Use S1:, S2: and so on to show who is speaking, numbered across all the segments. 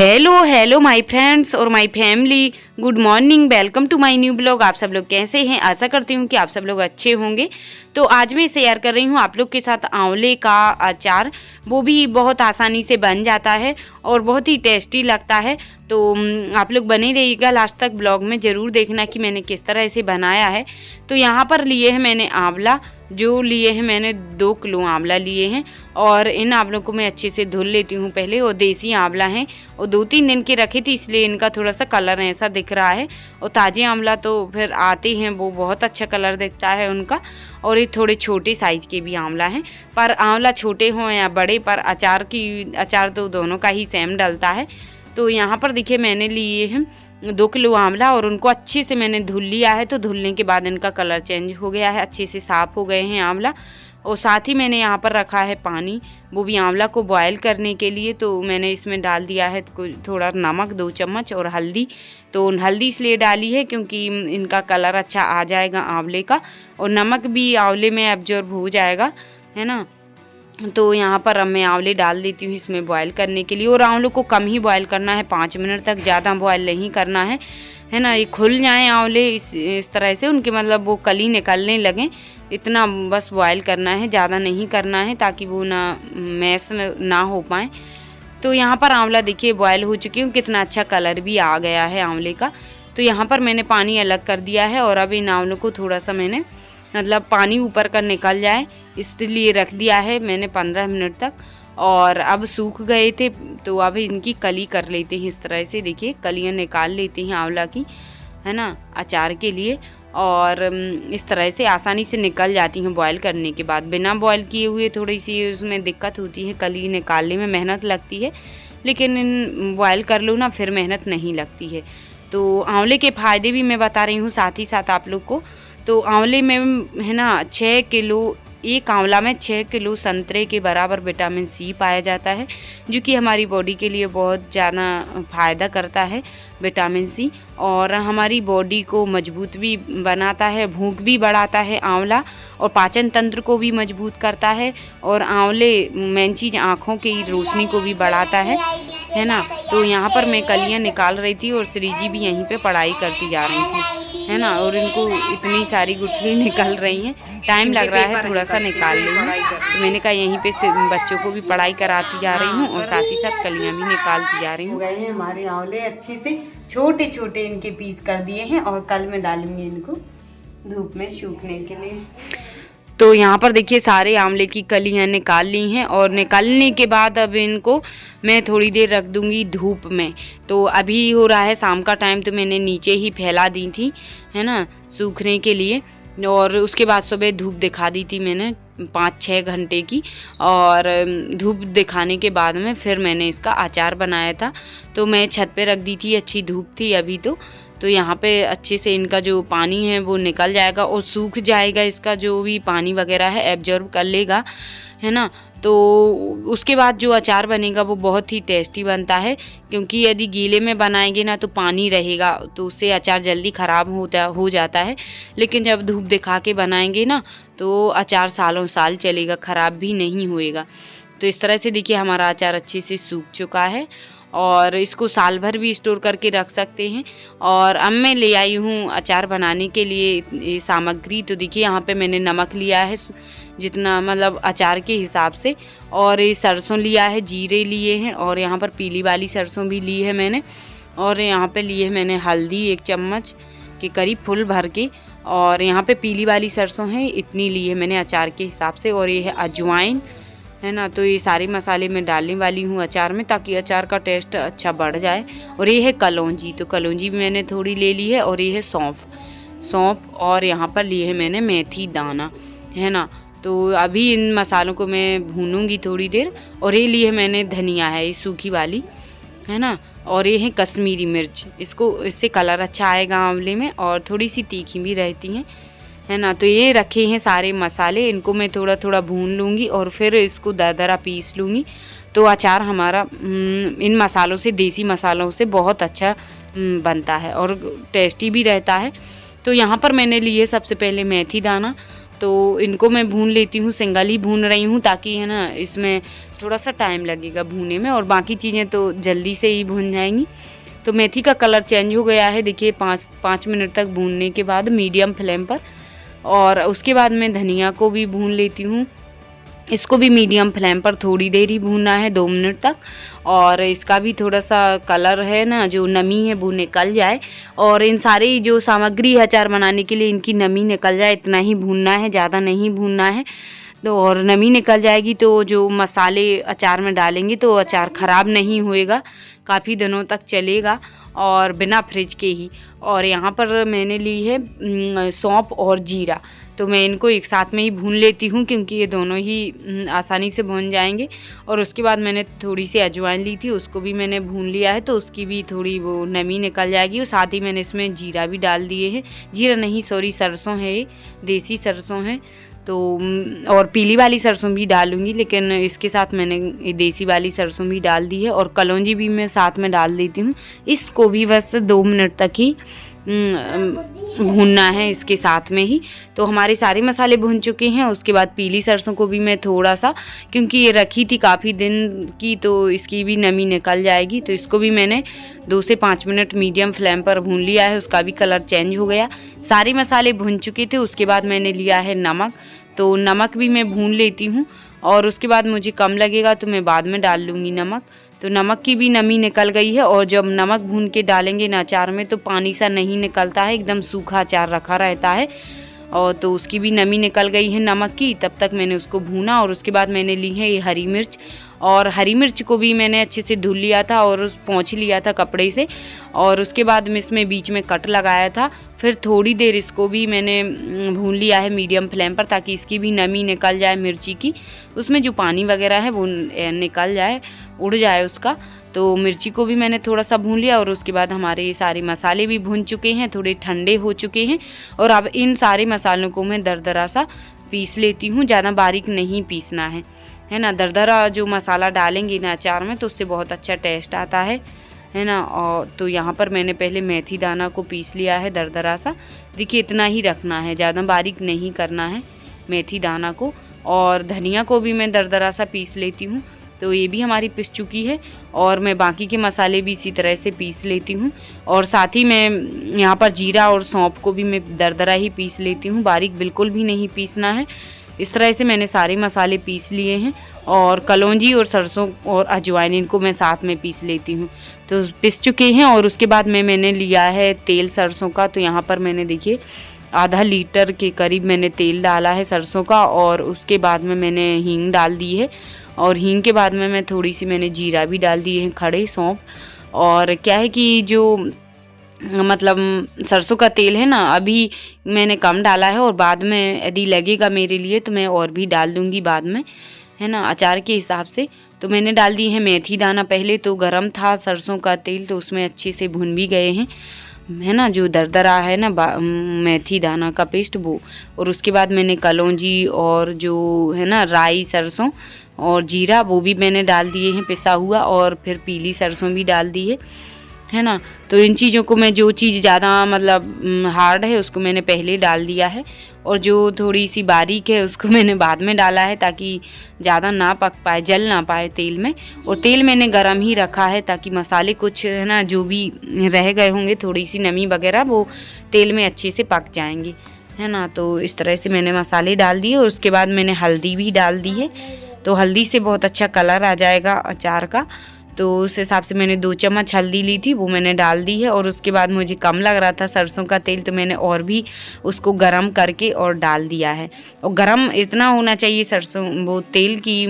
S1: Hello my friends और my family, good morning, welcome to my new blog. आप सब लोग कैसे हैं? आशा करती हूँ कि आप सब लोग अच्छे होंगे। तो आज मैं शेयर कर रही हूँ आप लोग के साथ आंवले का अचार। वो भी बहुत आसानी से बन जाता है और बहुत ही टेस्टी लगता है। तो आप लोग बने रहिएगा लास्ट तक, ब्लॉग में ज़रूर देखना कि मैंने किस तरह से बनाया है। तो यहाँ पर लिए हैं मैंने आंवला, जो लिए हैं मैंने 2 किलो आंवला लिए हैं और इन आंवलों को मैं अच्छे से धुल लेती हूँ पहले। और देसी आंवला हैं और 2-3 दिन के रखे थे, इसलिए इनका थोड़ा सा कलर ऐसा दिख रहा है। और ताज़े आंवला तो फिर आते हैं वो बहुत अच्छा कलर दिखता है उनका। और ये थोड़े छोटे साइज़ के भी आंवला हैं, पर आंवला छोटे हों या बड़े, पर अचार तो दोनों का ही सेम डलता है। तो यहाँ पर देखिए मैंने लिए हैं 2 किलो आंवला और उनको अच्छे से मैंने धुल लिया है। तो धुलने के बाद इनका कलर चेंज हो गया है, अच्छे से साफ़ हो गए हैं आंवला। और साथ ही मैंने यहाँ पर रखा है पानी, वो भी आंवला को बॉयल करने के लिए। तो मैंने इसमें डाल दिया है थोड़ा नमक, 2 चम्मच, और हल्दी। तो हल्दी इसलिए डाली है क्योंकि इनका कलर अच्छा आ जाएगा आंवले का, और नमक भी आंवले में एब्जॉर्ब हो जाएगा, है ना। तो यहाँ पर अब मैं आंवले डाल देती हूँ इसमें बॉयल करने के लिए। और आंवलों को कम ही बॉयल करना है, 5 मिनट तक, ज़्यादा बॉयल नहीं करना है ना। ये खुल जाएं आंवले इस तरह से, उनके मतलब वो कली निकलने लगें, इतना बस बॉयल करना है, ज़्यादा नहीं करना है, ताकि वो ना मैश ना हो पाए। तो यहाँ पर आंवला देखिए बॉयल हो चुकी हूँ, कितना अच्छा कलर भी आ गया है आंवले का। तो यहाँ पर मैंने पानी अलग कर दिया है और अब इन आंवलों को थोड़ा सा मैंने मतलब पानी ऊपर का निकल जाए इसलिए रख दिया है मैंने 15 मिनट तक। और अब सूख गए थे तो अब इनकी कली कर लेते हैं इस तरह से। देखिए कलियाँ निकाल लेते हैं आंवला की, है ना, अचार के लिए। और इस तरह से आसानी से निकल जाती हैं बॉयल करने के बाद। बिना बॉयल किए हुए थोड़ी सी उसमें दिक्कत होती है, कली निकालने में मेहनत लगती है, लेकिन बॉयल कर लो ना फिर मेहनत नहीं लगती है। तो आंवले के फ़ायदे भी मैं बता रही हूँ साथ ही साथ आप लोग को। तो आंवले में है ना 6 किलो, एक आंवला में 6 किलो संतरे के बराबर विटामिन सी पाया जाता है, जो कि हमारी बॉडी के लिए बहुत ज़्यादा फ़ायदा करता है, विटामिन सी। और हमारी बॉडी को मजबूत भी बनाता है, भूख भी बढ़ाता है आंवला, और पाचन तंत्र को भी मजबूत करता है। और आंवले मेन चीज़ आँखों की रोशनी को भी बढ़ाता है ना। तो यहाँ पर मैं कलियाँ निकाल रही थी और श्रीजी भी यहीं पे पढ़ाई करती जा रही थी, है ना। और इनको इतनी सारी गुठली निकल रही हैं, टाइम लग रहा है थोड़ा सा निकाल ली हूँ। तो मैंने कहा यहीं पे से बच्चों को भी पढ़ाई कराती जा रही हूँ और साथ ही साथ कलियाँ भी निकालती जा रही हूँ। गए हैं हमारे आंवले अच्छे से छोटे छोटे इनके पीस कर दिए हैं, और कल मैं डालूंगी इनको धूप में सूखने के लिए। तो यहाँ पर देखिए सारे आंवले की कलियाँ निकाल ली हैं, और निकालने के बाद अब इनको मैं थोड़ी देर रख दूँगी धूप में। तो अभी हो रहा है शाम का टाइम, तो मैंने नीचे ही फैला दी थी, है ना, सूखने के लिए। और उसके बाद सुबह धूप दिखा दी थी मैंने 5-6 घंटे की, और धूप दिखाने के बाद में फिर मैंने इसका अचार बनाया था। तो मैं छत पे रख दी थी, अच्छी धूप थी अभी तो यहाँ पे अच्छे से इनका जो पानी है वो निकल जाएगा और सूख जाएगा, इसका जो भी पानी वगैरह है एब्जॉर्ब कर लेगा, है ना। तो उसके बाद जो अचार बनेगा वो बहुत ही टेस्टी बनता है, क्योंकि यदि गीले में बनाएंगे ना तो पानी रहेगा, तो उससे अचार जल्दी ख़राब हो जाता है। लेकिन जब धूप दिखा के बनाएंगे ना तो अचार सालों साल चलेगा, ख़राब भी नहीं होएगा। तो इस तरह से देखिए हमारा अचार अच्छे से सूख चुका है, और इसको साल भर भी स्टोर करके रख सकते हैं। और अब मैं ले आई हूँ अचार बनाने के लिए सामग्री। तो देखिए यहाँ पे मैंने नमक लिया है जितना मतलब अचार के हिसाब से, और ये सरसों लिया है, जीरे लिए हैं, और यहाँ पर पीली वाली सरसों भी ली है मैंने। और यहाँ पे लिए है मैंने हल्दी 1 चम्मच के करीब फुल भर के, और यहाँ पे पीली वाली सरसों है इतनी ली है मैंने अचार के हिसाब से। और ये है अजवाइन, है ना। तो ये सारे मसाले मैं डालने वाली हूँ अचार में, ताकि अचार का टेस्ट अच्छा बढ़ जाए। और ये है कलौंजी, तो कलौंजी भी मैंने थोड़ी ले ली है। और ये है सौंफ, और यहाँ पर लिए है मैंने मेथी दाना, है ना। तो अभी इन मसालों को मैं भूनूंगी थोड़ी देर। और ये लिए मैंने धनिया है, ये सूखी वाली, है ना। और ये है कश्मीरी मिर्च, इससे कलर अच्छा आएगा आंवले में, और थोड़ी सी तीखी भी रहती हैं, है ना। तो ये रखे हैं सारे मसाले, इनको मैं थोड़ा थोड़ा भून लूँगी और फिर इसको दरदरा पीस लूँगी। तो अचार हमारा इन मसालों से, देसी मसालों से बहुत अच्छा बनता है और टेस्टी भी रहता है। तो यहाँ पर मैंने लिए सबसे पहले मेथी दाना। तो इनको मैं भून लेती हूँ, सिंगल ही भून रही हूँ ताकि है ना इसमें थोड़ा सा टाइम लगेगा भूनने में, और बाकी चीज़ें तो जल्दी से ही भून जाएंगी। तो मेथी का कलर चेंज हो गया है, देखिए 5 मिनट तक भूनने के बाद मीडियम फ्लेम पर। और उसके बाद मैं धनिया को भी भून लेती हूँ, इसको भी मीडियम फ्लेम पर थोड़ी देर ही भूनना है, 2 मिनट तक। और इसका भी थोड़ा सा कलर है ना, जो नमी है वो निकल जाए, और इन सारी जो सामग्री है अचार बनाने के लिए इनकी नमी निकल जाए, इतना ही भूनना है, ज़्यादा नहीं भूनना है। तो और नमी निकल जाएगी तो जो मसाले अचार में डालेंगे तो अचार ख़राब नहीं होएगा, काफ़ी दिनों तक चलेगा और बिना फ्रिज के ही। और यहाँ पर मैंने ली है सौंफ और जीरा, तो मैं इनको एक साथ में ही भून लेती हूँ क्योंकि ये दोनों ही आसानी से भून जाएंगे। और उसके बाद मैंने थोड़ी सी अजवाइन ली थी, उसको भी मैंने भून लिया है, तो उसकी भी थोड़ी वो नमी निकल जाएगी। और साथ ही मैंने इसमें जीरा भी डाल दिए हैं, जीरा नहीं सॉरी सरसों है, ये देसी सरसों है। तो और पीली वाली सरसों भी डालूंगी, लेकिन इसके साथ मैंने देसी वाली सरसों भी डाल दी है। और कलौंजी भी मैं साथ में डाल देती हूँ, इसको भी बस 2 मिनट तक ही भूनना है इसके साथ में ही। तो हमारे सारे मसाले भून चुके हैं। उसके बाद पीली सरसों को भी मैं थोड़ा सा, क्योंकि ये रखी थी काफ़ी दिन की तो इसकी भी नमी निकल जाएगी, तो इसको भी मैंने 2 से 5 मिनट मीडियम फ्लेम पर भून लिया है, उसका भी कलर चेंज हो गया। सारे मसाले भून चुके थे। उसके बाद मैंने लिया है नमक, तो नमक भी मैं भून लेती हूँ, और उसके बाद मुझे कम लगेगा तो मैं बाद में डाल लूँगी नमक। तो नमक की भी नमी निकल गई है, और जब नमक भून के डालेंगे ना अचार में तो पानी सा नहीं निकलता है, एकदम सूखा अचार रखा रहता है। और तो उसकी भी नमी निकल गई है नमक की, तब तक मैंने उसको भूना। और उसके बाद मैंने ली है ये हरी मिर्च, और हरी मिर्च को भी मैंने अच्छे से धुल लिया था और पोंछ लिया था कपड़े से। और उसके बाद मैं इसमें बीच में कट लगाया था, फिर थोड़ी देर इसको भी मैंने भून लिया है मीडियम फ्लेम पर, ताकि इसकी भी नमी निकल जाए मिर्ची की, उसमें जो पानी वगैरह है वो निकल जाए, उड़ जाए उसका। तो मिर्ची को भी मैंने थोड़ा सा भून लिया। और उसके बाद हमारे ये सारे मसाले भी भून चुके हैं, थोड़े ठंडे हो चुके हैं। और अब इन सारे मसालों को मैं दरदरा सा पीस लेती हूँ, ज़्यादा बारीक नहीं पीसना है ना। दरदरा जो मसाला डालेंगे ना अचार में तो उससे बहुत अच्छा टेस्ट आता है ना। और तो यहाँ पर मैंने पहले मेथी दाना को पीस लिया है दरदरा सा, देखिए इतना ही रखना है, ज़्यादा बारीक नहीं करना है मेथी दाना को। और धनिया को भी मैं दरदरा सा पीस लेती हूँ, तो ये भी हमारी पिस चुकी है। और मैं बाकी के मसाले भी इसी तरह से पीस लेती हूँ। और साथ ही मैं यहाँ पर जीरा और सौंफ को भी मैं दरदरा ही पीस लेती हूँ, बारीक बिल्कुल भी नहीं पीसना है। इस तरह से मैंने सारे मसाले पीस लिए हैं। और कलौंजी और सरसों और अजवाइन इनको मैं साथ में पीस लेती हूँ, तो पिस चुके हैं। और उसके बाद मैंने लिया है तेल सरसों का, तो यहाँ पर मैंने देखिए आधा लीटर के करीब मैंने तेल डाला है सरसों का। और उसके बाद में मैंने हींग डाल दी है, और हींग के बाद में मैं थोड़ी सी मैंने जीरा भी डाल दिए हैं खड़े, सौंफ। और क्या है कि जो मतलब सरसों का तेल है ना अभी मैंने कम डाला है, और बाद में यदि लगेगा मेरे लिए तो मैं और भी डाल दूँगी बाद में, है ना, अचार के हिसाब से। तो मैंने डाल दी है मेथी दाना, पहले तो गरम था सरसों का तेल तो उसमें अच्छे से भुन भी गए हैं, है ना, जो दरदरा है ना मेथी दाना का पेस्ट वो। और उसके बाद मैंने कलौंजी और जो है ना राई सरसों और जीरा वो भी मैंने डाल दिए हैं पिसा हुआ, और फिर पीली सरसों भी डाल दी है ना। तो इन चीज़ों को मैं, जो चीज़ ज़्यादा मतलब हार्ड है उसको मैंने पहले डाल दिया है, और जो थोड़ी सी बारीक है उसको मैंने बाद में डाला है, ताकि ज़्यादा ना पक पाए, जल ना पाए तेल में। और तेल मैंने गरम ही रखा है ताकि मसाले कुछ है ना जो भी रह गए होंगे थोड़ी सी नमी वगैरह वो तेल में अच्छे से पक जाएंगे, है ना। तो इस तरह से मैंने मसाले डाल दिए। और उसके बाद मैंने हल्दी भी डाल दी है, तो हल्दी से बहुत अच्छा कलर आ जाएगा अचार का। तो उस हिसाब से मैंने 2 चम्मच हल्दी ली थी, वो मैंने डाल दी है। और उसके बाद मुझे कम लग रहा था सरसों का तेल, तो मैंने और भी उसको गरम करके और डाल दिया है। और गरम इतना होना चाहिए सरसों वो तेल की,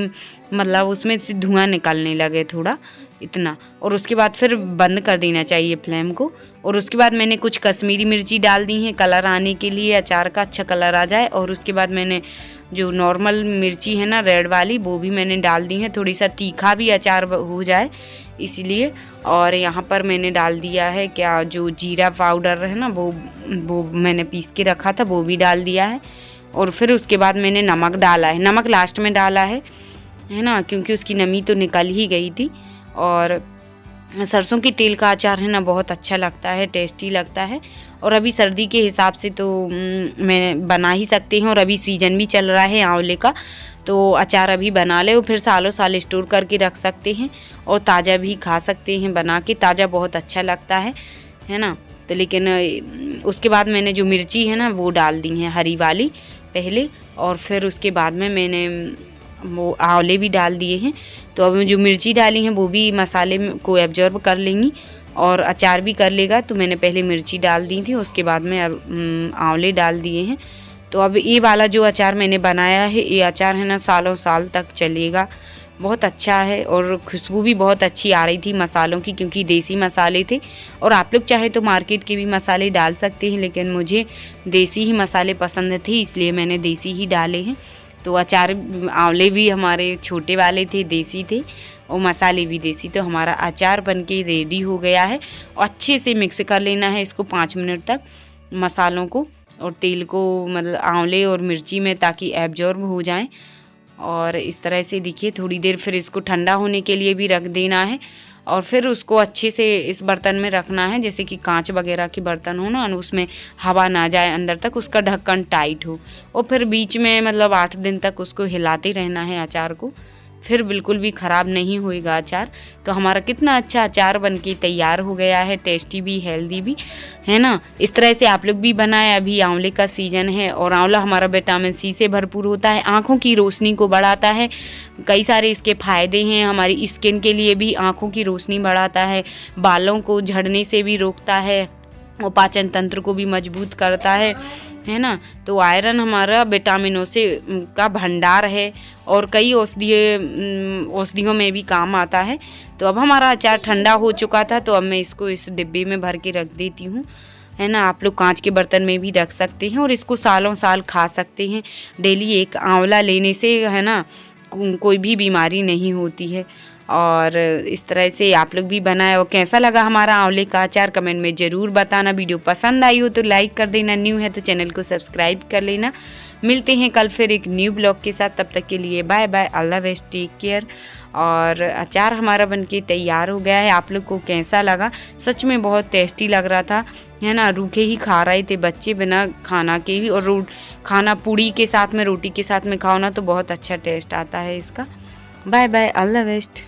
S1: मतलब उसमें से धुआं निकलने लगे थोड़ा, इतना। और उसके बाद फिर बंद कर देना चाहिए फ्लेम को। और उसके बाद मैंने कुछ कश्मीरी मिर्ची डाल दी हैं कलर आने के लिए, अचार का अच्छा कलर आ जाए। और उसके बाद मैंने जो नॉर्मल मिर्ची है ना रेड वाली वो भी मैंने डाल दी है, थोड़ी सा तीखा भी अचार हो जाए इसलिए। और यहाँ पर मैंने डाल दिया है क्या, जो जीरा पाउडर है ना वो मैंने पीस के रखा था वो भी डाल दिया है। और फिर उसके बाद मैंने नमक डाला है, नमक लास्ट में डाला है ना, क्योंकि उसकी नमी तो निकल ही गई थी। और सरसों के तेल का अचार है ना बहुत अच्छा लगता है, टेस्टी लगता है। और अभी सर्दी के हिसाब से तो मैं बना ही सकती हूँ, और अभी सीजन भी चल रहा है आंवले का, तो अचार अभी बना ले और फिर सालों साल स्टोर करके रख सकते हैं, और ताज़ा भी खा सकते हैं बना के। ताज़ा बहुत अच्छा लगता है ना। तो लेकिन उसके बाद मैंने जो मिर्ची है ना वो डाल दी है हरी वाली पहले, और फिर उसके बाद में मैंने वो आंवले भी डाल दिए हैं। तो अब जो मिर्ची डाली हैं वो भी मसाले को एब्जॉर्ब कर लेंगी और अचार भी कर लेगा। तो मैंने पहले मिर्ची डाल दी थी, उसके बाद में अब आंवले डाल दिए हैं। तो अब ये वाला जो अचार मैंने बनाया है, ये अचार है ना सालों साल तक चलेगा, बहुत अच्छा है। और खुशबू भी बहुत अच्छी आ रही थी मसालों की, क्योंकि देसी मसाले थे। और आप लोग चाहे तो मार्केट के भी मसाले डाल सकते हैं, लेकिन मुझे देसी ही मसाले पसंद थे, इसलिए मैंने देसी ही डाले हैं। तो अचार आंवले भी हमारे छोटे वाले थे, देसी थे, और मसाले भी देसी। तो हमारा अचार बनके रेडी हो गया है। अच्छे से मिक्स कर लेना है इसको 5 मिनट तक, मसालों को और तेल को, मतलब आंवले और मिर्ची में, ताकि एब्जॉर्ब हो जाएं। और इस तरह से देखिए थोड़ी देर फिर इसको ठंडा होने के लिए भी रख देना है, और फिर उसको अच्छे से इस बर्तन में रखना है, जैसे कि कांच वगैरह के बर्तन हो ना, उसमें हवा ना जाए अंदर तक, उसका ढक्कन टाइट हो। और फिर बीच में मतलब 8 दिन तक उसको हिलाते रहना है अचार को, फिर बिल्कुल भी ख़राब नहीं होएगा अचार। तो हमारा कितना अच्छा अचार बनके तैयार हो गया है, टेस्टी भी हेल्दी भी, है ना। इस तरह से आप लोग भी बनाएं। अभी आंवले का सीज़न है, और आंवला हमारा विटामिन सी से भरपूर होता है, आँखों की रोशनी को बढ़ाता है। कई सारे इसके फ़ायदे हैं, हमारी स्किन के लिए भी आँखों की रोशनी बढ़ाता है, बालों को झड़ने से भी रोकता है, और पाचन तंत्र को भी मजबूत करता है ना। तो आयरन हमारा विटामिनों से का भंडार है, और कई औषधियों में भी काम आता है। तो अब हमारा अचार ठंडा हो चुका था, तो अब मैं इसको इस डिब्बे में भर के रख देती हूँ, है ना। आप लोग कांच के बर्तन में भी रख सकते हैं, और इसको सालों साल खा सकते हैं। डेली एक आंवला लेने से, है ना, कोई भी बीमारी नहीं होती है। और इस तरह से आप लोग भी बनाए। और कैसा लगा हमारा आंवले का अचार कमेंट में ज़रूर बताना। वीडियो पसंद आई हो तो लाइक कर देना, न्यू है तो चैनल को सब्सक्राइब कर लेना। मिलते हैं कल फिर एक न्यू ब्लॉग के साथ, तब तक के लिए बाय बाय, अल्लाह बेस्ट, टेक केयर। और अचार हमारा बनके तैयार हो गया है। आप लोग को कैसा लगा? सच में बहुत टेस्टी लग रहा था, है ना। रूखे ही खा रहे थे बच्चे बिना खाना के भी, और खाना पूड़ी के साथ में, रोटी के साथ में खाओ ना तो बहुत अच्छा टेस्ट आता है इसका। बाय बाय, अल्लाह बेस्ट।